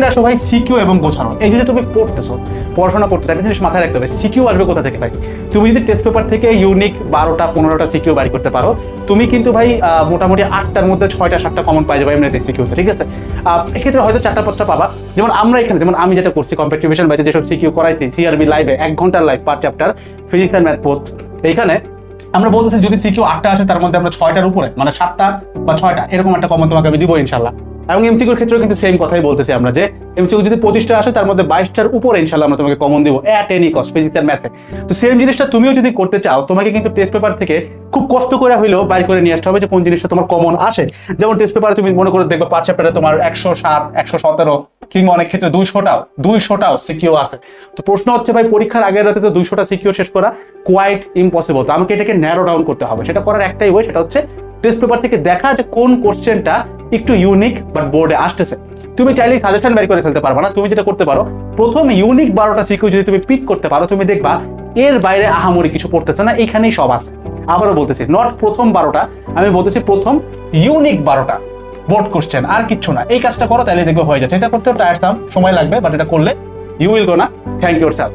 Second আসো ভাই CQ এবং গোছানো। এই যে তুমি পড়তেছো, পড়াশোনা করতে একটা জিনিস মাথায় রাখতে হবে, সিকিউ আসবে কোথা থেকে ভাই? তুমি যদি টেস্ট পেপার থেকে ইউনিক 12টা 15টা সিকিউ বাড়ি করতে পারো, তুমি কিন্তু ভাই মোটামুটি 8টার মধ্যে 6টা 7টা কমন পাই যাবে এমনিতে সিকিউতে, ঠিক আছে? এক্ষেত্রে হয়তো 4টা 5টা পাবা। যেমন আমরা এখানে, যেমন আমি যেটা করছি কম্পিটিশন ব্যাচে যেসব সিকিউ করাইছি, সিআরবি লাইভে 1 ঘন্টার live per chapter, physics and math both, এইখানে আমরা বলতেছি যদি সিকিউ 8টা আসে তার মধ্যে আমরা 6টার উপরে, মানে 7টা বা 6টা এরকম একটা কমন তোমাকে আমি দিব ইনশাল্লাহ। এবং এমসিকিউর ক্ষেত্রেও কিন্তু সেম কথাই বলতেছি আমরা, যে এমসিকিউ যদি 25টা আসে তার মধ্যে 22টার উপরে ইনশাল্লাহ আমরা তোমাকে কমন দিব at any cost, physics and ম্যাথে। তো সেম জিনিসটা তুমিও যদি করতে চাও, তোমাকে কিন্তু টেস্ট পেপার থেকে খুব কষ্ট করে হইলেও বাইর করে নিয়ে আসতে হবে যে কোন জিনিসটা তোমার কমন আসে। যেমন টেস্ট পেপারে তুমি মনে করে দেখবে 5 চ্যাপ্টারে তোমার 107 117 কিংবা অনেক ক্ষেত্রে 200টাও সিকিউ আছে। তো প্রশ্ন হচ্ছে ভাই, পরীক্ষার আগের রাতে তো 200টা সিকিউ শেষ করা কোয়াইট ইম্পসিবল। তো আমাকে এটাকে ন্যারো ডাউন করতে হবে। সেটা করার একটাই ওয়ে, সেটা হচ্ছে টেস্ট পেপার থেকে দেখা যে কোন কোশ্চেনটা একটু ইউনিক বাট বোর্ডে আসতেছে। তুমি চাইলেই সাজেশন বের করে ফেলতে পারবা না। তুমি যেটা করতে পারো, প্রথম ইউনিক 12টা সিকিউ যদি তুমি পিক করতে পারো, তুমি দেখবা এর বাইরে আহামরি কিছু পড়তেছে না, এখানেই সব আছে। আবারও বলতেছি, নট প্রথম 12টা, আমি বলতেছি প্রথম ইউনিক 12টা বোর্ড কোশ্চেন, আর কিচ্ছু না। এই কাজটা করো, তাহলে দেখবে হয়ে যাচ্ছে। এটা করতে টায়ারসাম, সময় লাগবে, বাট এটা করলে ইউ উইল গো না থ্যাংক ইউর সেলফ।